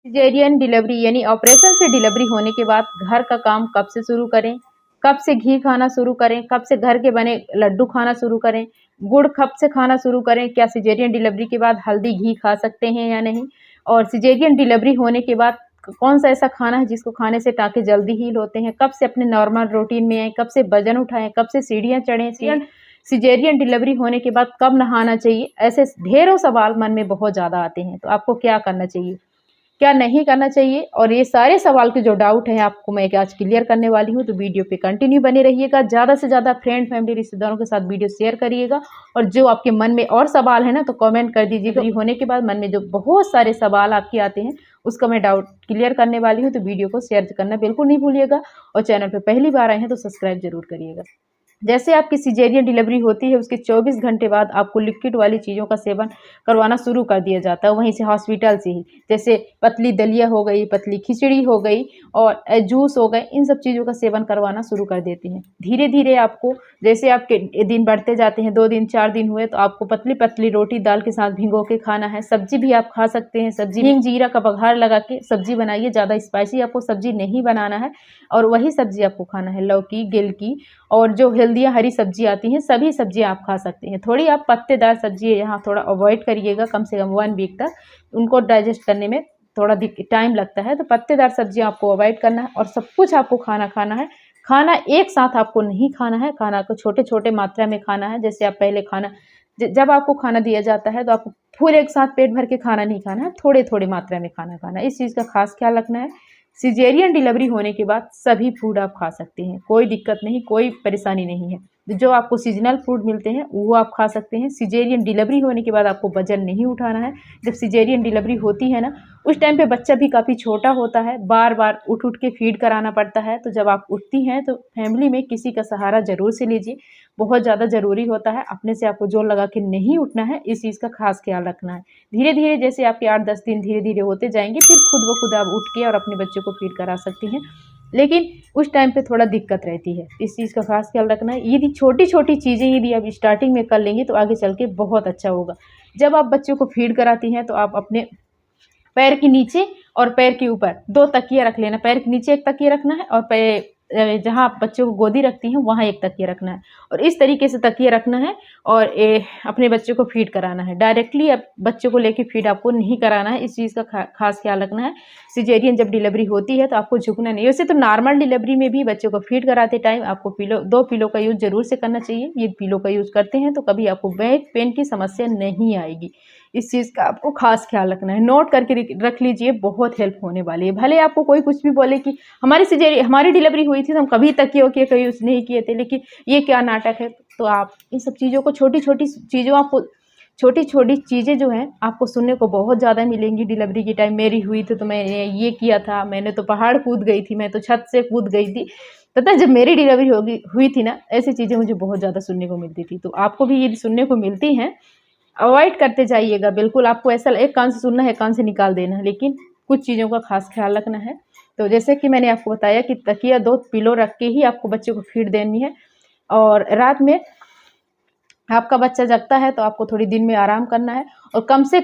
Caesarean delivery यानी operation से delivery होने के बाद घर का काम कब से शुरू करें, कब से घी खाना शुरू करें, कब से घर के बने लड्डू खाना शुरू करें, गुड़ कब से खाना शुरू करें, क्या सिजेरियन डिलीवरी के बाद हल्दी घी खा सकते हैं या नहीं, और सिजेरियन डिलीवरी होने के बाद कौन सा ऐसा खाना है जिसको खाने से टाँके जल्दी हील होते हैं, कब से अपने नॉर्मल रूटीन में आएँ, कब से वजन उठाएँ, कब से सीढ़ियाँ चढ़ें, सिजेरियन डिलीवरी होने के बाद कब नहाना चाहिए, ऐसे ढेरों सवाल मन में बहुत ज़्यादा आते हैं। तो आपको क्या करना चाहिए, क्या नहीं करना चाहिए, और ये सारे सवाल के जो डाउट है आपको मैं आज क्लियर करने वाली हूँ। तो वीडियो पे कंटिन्यू बने रहिएगा, ज़्यादा से ज़्यादा फ्रेंड फैमिली रिश्तेदारों के साथ वीडियो शेयर करिएगा, और जो आपके मन में और सवाल है ना तो कमेंट कर दीजिएगा। होने के बाद मन में जो बहुत सारे सवाल आपके आते हैं उसका मैं डाउट क्लियर करने वाली हूँ। तो वीडियो को शेयर करना बिल्कुल नहीं भूलिएगा, और चैनल पर पहली बार आए हैं तो सब्सक्राइब जरूर करिएगा। जैसे आपकी सिजेरियन डिलीवरी होती है उसके 24 घंटे बाद आपको लिक्विड वाली चीज़ों का सेवन करवाना शुरू कर दिया जाता है, वहीं से हॉस्पिटल से ही। जैसे पतली दलिया हो गई, पतली खिचड़ी हो गई, और जूस हो गए, इन सब चीज़ों का सेवन करवाना शुरू कर देती हैं। धीरे धीरे आपको जैसे आपके दिन बढ़ते जाते हैं, 2 दिन 4 दिन हुए तो आपको पतली पतली रोटी दाल के साथ भिगो के खाना है। सब्जी भी आप खा सकते हैं, सब्जी हींग जीरा का बघार लगा के सब्जी बनाइए, ज़्यादा स्पाइसी आपको सब्जी नहीं बनाना है, और वही सब्जी आपको खाना है, लौकी गिलकी और जो हेल्दियाँ हरी सब्जी आती हैं सभी सब्जियाँ आप खा सकते हैं। थोड़ी आप पत्तेदार सब्जी यहाँ थोड़ा अवॉइड करिएगा, कम से कम 1 वीक तक उनको डाइजेस्ट करने में थोड़ा टाइम लगता है। तो पत्तेदार सब्जियाँ आपको अवॉइड करना है, और सब कुछ आपको खाना है। खाना एक साथ आपको नहीं खाना है, खाना को छोटे छोटे मात्रा में खाना है। जैसे आप पहले खाना जब आपको खाना दिया जाता है तो आपको पूरे एक साथ पेट भर के खाना नहीं खाना है, थोड़े थोड़े मात्रा में खाना है। इस चीज़ का खास ख्याल रखना है। सिजेरियन डिलीवरी होने के बाद सभी फूड आप खा सकते हैं, कोई दिक्कत नहीं, कोई परेशानी नहीं है। जो आपको सीजनल फूड मिलते हैं वो आप खा सकते हैं। सिजेरियन डिलीवरी होने के बाद आपको वजन नहीं उठाना है। जब सिजेरियन डिलीवरी होती है ना उस टाइम पे बच्चा भी काफ़ी छोटा होता है, बार बार उठ उठ के फीड कराना पड़ता है। तो जब आप उठती हैं तो फैमिली में किसी का सहारा ज़रूर से लीजिए, बहुत ज़्यादा ज़रूरी होता है। अपने से आपको जोर लगा के नहीं उठना है, इस चीज़ का खास ख्याल रखना है। धीरे धीरे जैसे आपके 8-10 दिन धीरे धीरे होते जाएंगे फिर खुद ब खुद आप उठ के और अपने बच्चों को फीड करा सकती हैं, लेकिन उस टाइम पे थोड़ा दिक्कत रहती है। इस चीज़ का खास ख्याल रखना है। यदि छोटी छोटी चीज़ें यदि आप स्टार्टिंग में कर लेंगे तो आगे चल के बहुत अच्छा होगा। जब आप बच्चों को फीड कराती हैं तो आप अपने पैर के नीचे और पैर के ऊपर 2 तकिया रख लेना। पैर के नीचे एक तकिया रखना है, और जहाँ आप बच्चों को गोदी रखती हैं वहाँ एक तकिया रखना है, और इस तरीके से तकिया रखना है, और अपने बच्चों को फीड कराना है। डायरेक्टली अब बच्चों को लेके फीड आपको नहीं कराना है, इस चीज़ का खास ख्याल रखना है। सिजेरियन जब डिलीवरी होती है तो आपको झुकना नहीं। वैसे तो नॉर्मल डिलीवरी में भी बच्चों को फीड कराते टाइम आपको 2 पिलो का यूज़ ज़रूर से करना चाहिए। ये पिलो का यूज़ करते हैं तो कभी आपको बैक पेन की समस्या नहीं आएगी। इस चीज़ का आपको खास ख्याल रखना है, नोट करके रख लीजिए, बहुत हेल्प होने वाली है। भले आपको कोई कुछ भी बोले कि हमारी डिलीवरी हुई थी तो हम कभी तकिए वकिए का यूज़ नहीं किए थे, लेकिन ये क्या नाटक है। तो आप इन सब चीज़ों को छोटी छोटी चीज़ें जो हैं आपको सुनने को बहुत ज़्यादा मिलेंगी। डिलीवरी के टाइम मेरी हुई थी तो मैंने ये किया था, मैंने तो पहाड़ कूद गई थी, मैं तो छत से कूद गई थी। पता है जब मेरी डिलीवरी हुई थी ना, ऐसी चीज़ें मुझे बहुत ज़्यादा सुनने को मिलती थी। तो आपको भी ये सुनने को मिलती हैं, अवॉइड करते जाइएगा। बिल्कुल आपको ऐसा एक कान से सुनना है, एक कान से निकाल देना है, लेकिन कुछ चीज़ों का खास ख्याल रखना है। तो जैसे कि मैंने आपको बताया कि तकिया 2 पिलो रख के ही आपको बच्चे को फीड देनी है, और रात में आपका बच्चा जगता है तो आपको थोड़ी दिन में आराम करना है, और कम से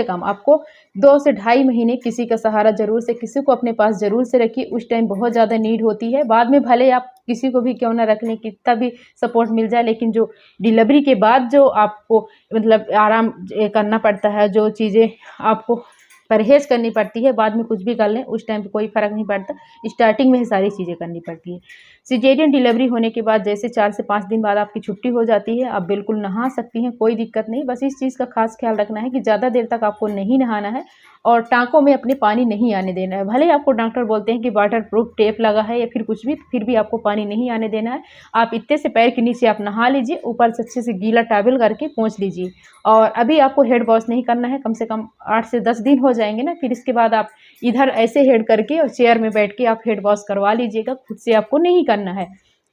कम आपको 2 से ढाई महीने किसी का सहारा ज़रूर से, किसी को अपने पास ज़रूर से रखिए। उस टाइम बहुत ज़्यादा नीड होती है, बाद में भले आप किसी को भी क्यों ना रख लें, कितना भी सपोर्ट मिल जाए, लेकिन जो डिलीवरी के बाद जो आपको मतलब आराम करना पड़ता है, जो चीज़ें आपको परहेज करनी पड़ती है, बाद में कुछ भी कर लें उस टाइम पे कोई फ़र्क नहीं पड़ता, स्टार्टिंग में ही सारी चीज़ें करनी पड़ती है। सिजेरियन डिलीवरी होने के बाद जैसे 4 से 5 दिन बाद आपकी छुट्टी हो जाती है, आप बिल्कुल नहा सकती हैं, कोई दिक्कत नहीं। बस इस चीज़ का खास ख्याल रखना है कि ज़्यादा देर तक आपको नहीं नहाना है, और टाँकों में अपने पानी नहीं आने देना है। भले ही आपको डॉक्टर बोलते हैं कि वाटर प्रूफ टेप लगा है या फिर कुछ भी, फिर भी आपको पानी नहीं आने देना है। आप इतने से पैर के नीचे आप नहा लीजिए, ऊपर से अच्छे से गीला टॉवल करके पोंछ लीजिए। और अभी आपको हेड वॉश नहीं करना है, कम से कम 8 से 10 दिन हो जाएंगे ना, फिर इसके बाद आप इधर ऐसे हेड करके और चेयर में बैठ के आप हेड वॉश करवा लीजिएगा। खुद से आपको नहीं करना है,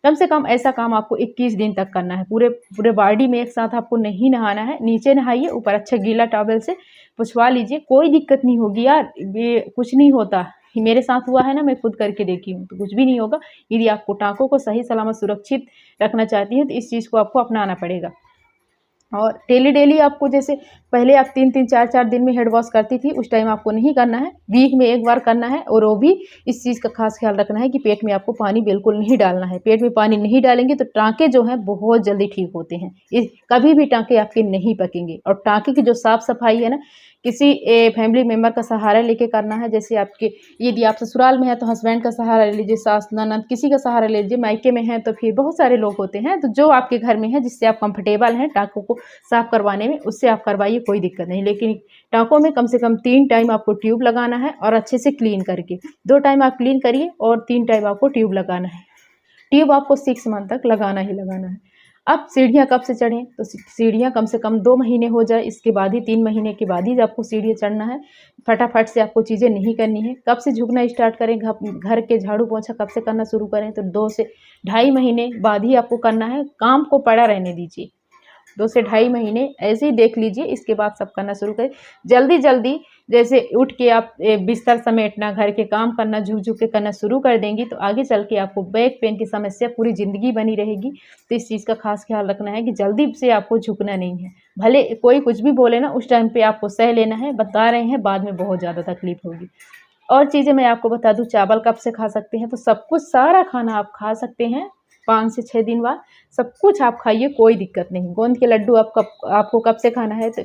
कम से कम ऐसा काम आपको 21 दिन तक करना है। पूरे बॉडी में एक साथ आपको नहीं नहाना है, नीचे नहाइए, ऊपर अच्छा गीला टॉवल से पुछवा लीजिए, कोई दिक्कत नहीं होगी यार, ये कुछ नहीं होता। मेरे साथ हुआ है ना, मैं खुद करके देखी हूँ, तो कुछ भी नहीं होगा। यदि आपको टाँकों को सही सलामत सुरक्षित रखना चाहती हैं तो इस चीज़ को आपको अपनाना पड़ेगा। और डेली डेली आपको, जैसे पहले आप 3-3 4-4 दिन में हेड वॉश करती थी, उस टाइम आपको नहीं करना है, वीक में एक बार करना है। और वो भी इस चीज़ का खास ख्याल रखना है कि पेट में आपको पानी बिल्कुल नहीं डालना है। पेट में पानी नहीं डालेंगे तो टाँके जो हैं बहुत जल्दी ठीक होते हैं। कभी भी टाँके आपके नहीं पकेंगे। और टाँके की जो साफ़ सफाई है ना, किसी फैमिली मेंबर का सहारा लेके करना है। जैसे आपके, यदि आप ससुराल में हैं तो हस्बैंड का सहारा ले लीजिए, सास ननद किसी का सहारा ले लीजिए। मायके में हैं तो फिर बहुत सारे लोग होते हैं, तो जो आपके घर में है जिससे आप कंफर्टेबल हैं टाँकों को साफ करवाने में, उससे आप करवाइए, कोई दिक्कत नहीं। लेकिन टाँकों में कम से कम 3 टाइम आपको ट्यूब लगाना है और अच्छे से क्लीन करके। 2 टाइम आप क्लीन करिए और 3 टाइम आपको ट्यूब लगाना है। ट्यूब आपको 6 मंथ तक लगाना ही लगाना है। अब सीढ़ियाँ कब से चढ़ें, तो सीढ़ियाँ कम से कम 2 महीने हो जाए, इसके बाद ही 3 महीने के बाद ही आपको सीढ़ियाँ चढ़ना है। फटाफट से आपको चीज़ें नहीं करनी है। कब से झुकना स्टार्ट करें, घर के झाड़ू पोंछा कब से करना शुरू करें, तो 2 से ढाई महीने बाद ही आपको करना है। काम को पड़ा रहने दीजिए, 2 से ढाई महीने ऐसे ही देख लीजिए, इसके बाद सब करना शुरू करें। जल्दी जल्दी जैसे उठ के आप बिस्तर समेटना, घर के काम करना, झुक झुक के करना शुरू कर देंगी तो आगे चल के आपको बैक पेन की समस्या पूरी ज़िंदगी बनी रहेगी। तो इस चीज़ का खास ख्याल रखना है कि जल्दी से आपको झुकना नहीं है। भले कोई कुछ भी बोले ना, उस टाइम पे आपको सह लेना है, बता रहे हैं, बाद में बहुत ज़्यादा तकलीफ होगी। और चीज़ें मैं आपको बता दूँ, चावल कब से खा सकते हैं, तो सब कुछ सारा खाना आप खा सकते हैं 5 से 6 दिन बाद। सब कुछ आप खाइए, कोई दिक्कत नहीं। गोंद के लड्डू आपको कब से खाना है, तो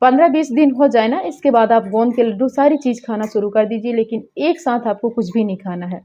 15-20 दिन हो जाए ना, इसके बाद आप गोंद के लड्डू सारी चीज़ खाना शुरू कर दीजिए, लेकिन एक साथ आपको कुछ भी नहीं खाना है।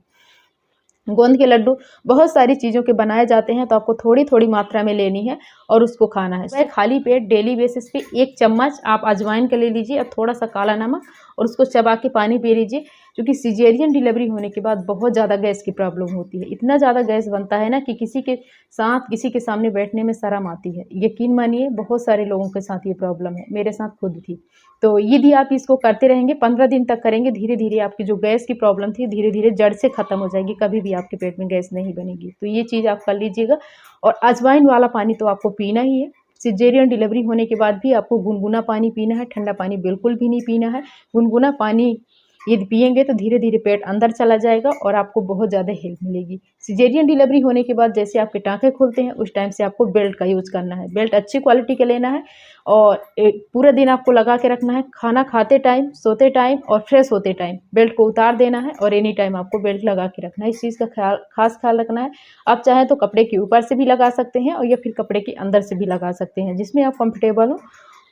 गोंद के लड्डू बहुत सारी चीज़ों के बनाए जाते हैं, तो आपको थोड़ी थोड़ी मात्रा में लेनी है और उसको खाना है। वह खाली पेट डेली बेसिस पे 1 चम्मच आप अजवाइन का ले लीजिए और थोड़ा सा काला नमक, और उसको चबा के पानी पी लीजिए। क्योंकि सिजेरियन डिलीवरी होने के बाद बहुत ज़्यादा गैस की प्रॉब्लम होती है। इतना ज़्यादा गैस बनता है ना कि किसी के सामने बैठने में शर्म आती है। यकीन मानिए, बहुत सारे लोगों के साथ ये प्रॉब्लम है, मेरे साथ खुद थी। तो यदि आप इसको करते रहेंगे, 15 दिन तक करेंगे, धीरे धीरे आपकी जो गैस की प्रॉब्लम थी धीरे धीरे जड़ से ख़त्म हो जाएगी। कभी भी आपके पेट में गैस नहीं बनेगी। तो ये चीज़ आप कर लीजिएगा। और अजवाइन वाला पानी तो आपको पीना ही है। सिजेरियन डिलीवरी होने के बाद भी आपको गुनगुना पानी पीना है, ठंडा पानी बिल्कुल भी नहीं पीना है। गुनगुना पानी यदि पिएंगे तो धीरे धीरे पेट अंदर चला जाएगा और आपको बहुत ज़्यादा हेल्प मिलेगी। सिजेरियन डिलीवरी होने के बाद जैसे आपके टाँके खुलते हैं, उस टाइम से आपको बेल्ट का यूज़ करना है। बेल्ट अच्छी क्वालिटी का लेना है और पूरा दिन आपको लगा के रखना है। खाना खाते टाइम, सोते टाइम और फ्रेश होते टाइम बेल्ट को उतार देना है और एनी टाइम आपको बेल्ट लगा के रखना है। इस चीज़ का खास ख्याल रखना है। आप चाहें तो कपड़े के ऊपर से भी लगा सकते हैं और या फिर कपड़े के अंदर से भी लगा सकते हैं, जिसमें आप कंफर्टेबल हो।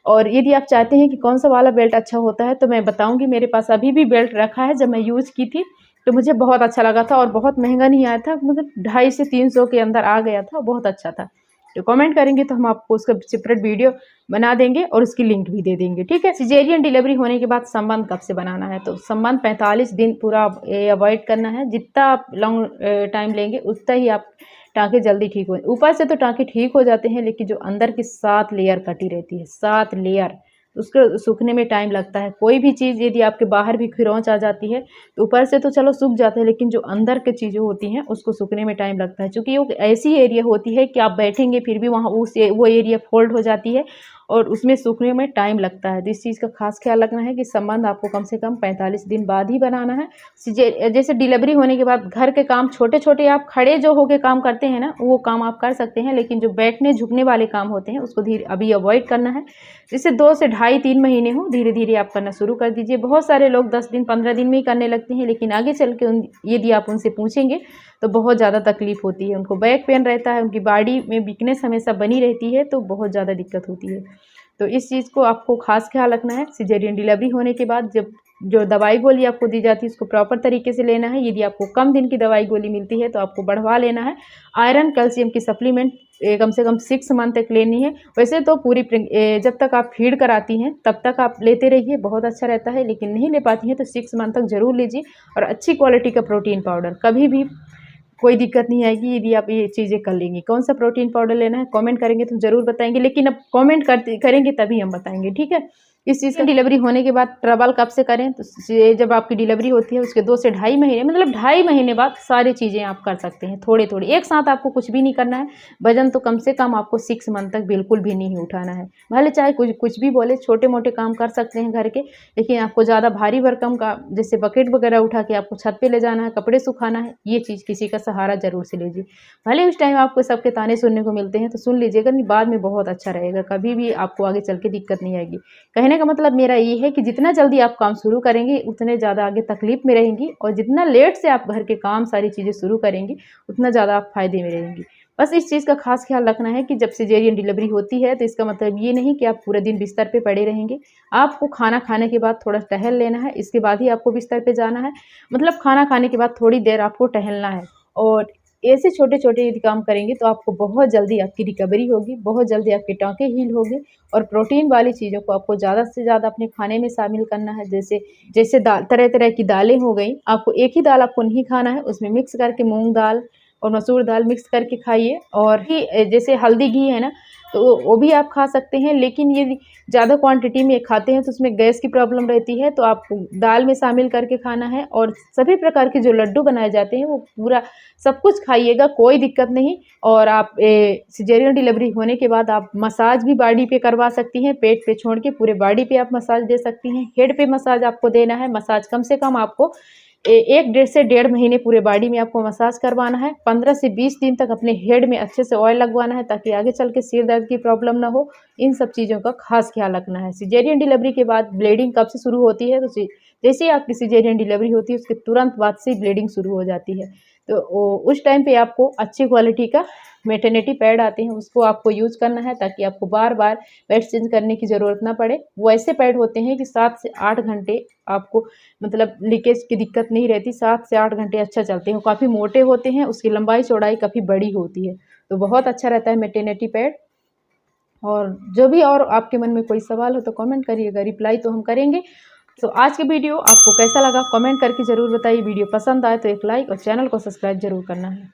और यदि आप चाहते हैं कि कौन सा वाला बेल्ट अच्छा होता है, तो मैं बताऊंगी। मेरे पास अभी भी बेल्ट रखा है, जब मैं यूज़ की थी तो मुझे बहुत अच्छा लगा था और बहुत महंगा नहीं आया था, मतलब 250 से 300 के अंदर आ गया था, बहुत अच्छा था। तो कमेंट करेंगे तो हम आपको उसका सेपरेट वीडियो बना देंगे और उसकी लिंक भी दे देंगे, ठीक है। सिजेरियन डिलीवरी होने के बाद संबंध कब से बनाना है, तो संबंध 45 दिन पूरा अवॉइड करना है। जितना आप लॉन्ग टाइम लेंगे उतना ही आप टाँके जल्दी ठीक हो। ऊपर से तो टाँके ठीक हो जाते हैं, लेकिन जो अंदर की 7 लेयर कटी रहती है, 7 लेयर, उसको सूखने में टाइम लगता है। कोई भी चीज़ यदि आपके बाहर भी खरोंच आ जाती है तो ऊपर से तो चलो सूख जाता है, लेकिन जो अंदर की चीज़ें होती हैं उसको सूखने में टाइम लगता है। क्योंकि वो ऐसी एरिया होती है कि आप बैठेंगे फिर भी वहाँ वो एरिया फोल्ड हो जाती है और उसमें सूखने में टाइम लगता है। तो इस चीज़ का खास ख्याल रखना है कि संबंध आपको कम से कम 45 दिन बाद ही बनाना है। जैसे डिलीवरी होने के बाद घर के काम छोटे छोटे, आप खड़े जो होके काम करते हैं ना, वो काम आप कर सकते हैं, लेकिन जो बैठने झुकने वाले काम होते हैं उसको अभी अवॉइड करना है। जिससे 2 से ढाई 3 महीने हो, धीरे धीरे आप करना शुरू कर दीजिए। बहुत सारे लोग 10 दिन 15 दिन में ही करने लगते हैं, लेकिन आगे चल के यदि आप उनसे पूछेंगे तो बहुत ज़्यादा तकलीफ होती है। उनको बैक पेन रहता है, उनकी बॉडी में वीकनेस हमेशा बनी रहती है, तो बहुत ज़्यादा दिक्कत होती है। तो इस चीज़ को आपको खास ख्याल रखना है। सिजेरियन डिलीवरी होने के बाद जब जो दवाई गोली आपको दी जाती है उसको प्रॉपर तरीके से लेना है। यदि आपको कम दिन की दवाई गोली मिलती है तो आपको बढ़वा लेना है। आयरन कैल्शियम की सप्लीमेंट कम से कम 6 मंथ तक लेनी है। वैसे तो जब तक आप फीड कराती हैं तब तक आप लेते रहिए, बहुत अच्छा रहता है, लेकिन नहीं ले पाती हैं तो 6 मंथ तक ज़रूर लीजिए। और अच्छी क्वालिटी का प्रोटीन पाउडर, कभी भी कोई दिक्कत नहीं आएगी यदि आप ये चीज़ें कर लेंगी। कौन सा प्रोटीन पाउडर लेना है कमेंट करेंगे तो ज़रूर बताएंगे, लेकिन अब कमेंट करेंगे तभी हम बताएंगे, ठीक है। इस चीज़ की डिलीवरी होने के बाद ट्रबल कब से करें, तो ये जब आपकी डिलीवरी होती है उसके 2 से ढाई महीने, मतलब 2.5 महीने बाद सारी चीज़ें आप कर सकते हैं थोड़े थोड़े, एक साथ आपको कुछ भी नहीं करना है। वजन तो कम से कम आपको 6 मंथ तक बिल्कुल भी नहीं उठाना है। भले चाहे कुछ कुछ भी बोले, छोटे मोटे काम कर सकते हैं घर के, लेकिन आपको ज़्यादा भारी भरकम का जैसे बकेट वगैरह उठा के आपको छत पे ले जाना है, कपड़े सुखाना है, ये चीज़ किसी का सहारा ज़रूर से लीजिए। भले उस टाइम आपको सबके ताने सुनने को मिलते हैं तो सुन लीजिएगा, नहीं बाद में बहुत अच्छा रहेगा, कभी भी आपको आगे चल के दिक्कत नहीं आएगी। कहने का मतलब मेरा ये है कि जितना जल्दी आप काम शुरू करेंगे उतने ज़्यादा आगे तकलीफ में रहेंगी, और जितना लेट से आप घर के काम सारी चीज़ें शुरू करेंगी उतना ज़्यादा आप फायदे में रहेंगी। बस इस चीज़ का खास ख्याल रखना है कि जब सिजेरियन डिलीवरी होती है तो इसका मतलब ये नहीं कि आप पूरे दिन बिस्तर पे पड़े रहेंगे। आपको खाना खाने के बाद थोड़ा टहल लेना है, इसके बाद ही आपको बिस्तर पे जाना है। मतलब खाना खाने के बाद थोड़ी देर आपको टहलना है, और ऐसे छोटे-छोटे यदि काम करेंगे तो आपको बहुत जल्दी आपकी रिकवरी होगी, बहुत जल्दी आपके टाँके हील होंगे। और प्रोटीन वाली चीज़ों को आपको ज़्यादा से ज़्यादा अपने खाने में शामिल करना है। जैसे जैसे दाल, तरह-तरह की दालें हो गई, आपको एक ही दाल आपको नहीं खाना है, उसमें मिक्स करके मूँग दाल और मसूर दाल मिक्स करके खाइए। और ही जैसे हल्दी घी है ना, तो वो भी आप खा सकते हैं, लेकिन यदि ज़्यादा क्वांटिटी में खाते हैं तो उसमें गैस की प्रॉब्लम रहती है, तो आपको दाल में शामिल करके खाना है। और सभी प्रकार के जो लड्डू बनाए जाते हैं वो पूरा सब कुछ खाइएगा, कोई दिक्कत नहीं। और आप सिजेरियन डिलीवरी होने के बाद आप मसाज भी बॉडी पे करवा सकती हैं, पेट पे छोड़ के पूरे बॉडी पे आप मसाज दे सकती हैं। हेड पे मसाज आपको देना है, मसाज कम से कम आपको 1 से 1.5 महीने पूरे बॉडी में आपको मसाज करवाना है। 15 से 20 दिन तक अपने हेड में अच्छे से ऑयल लगवाना है, ताकि आगे चल के सिर दर्द की प्रॉब्लम ना हो। इन सब चीज़ों का खास ख्याल रखना है। सिजेरियन डिलीवरी के बाद ब्लीडिंग कब से शुरू होती है, तो जैसे ही आपकी सिजेरियन डिलीवरी होती है उसके तुरंत बाद से ब्लीडिंग शुरू हो जाती है। तो उस टाइम पे आपको अच्छी क्वालिटी का मैटरनिटी पैड आते हैं, उसको आपको यूज़ करना है, ताकि आपको बार-बार पैड चेंज करने की ज़रूरत ना पड़े। वो ऐसे पैड होते हैं कि 7 से 8 घंटे आपको मतलब लीकेज की दिक्कत नहीं रहती, 7 से 8 घंटे अच्छा चलते हैं। वो काफ़ी मोटे होते हैं, उसकी लंबाई-चौड़ाई काफ़ी बड़ी होती है, तो बहुत अच्छा रहता है मैटरनिटी पैड। और जो भी और आपके मन में कोई सवाल हो तो कमेंट करिएगा, रिप्लाई तो हम करेंगे। तो आज की वीडियो आपको कैसा लगा कमेंट करके ज़रूर बताइए। वीडियो पसंद आए तो एक लाइक और चैनल को सब्सक्राइब ज़रूर करना है।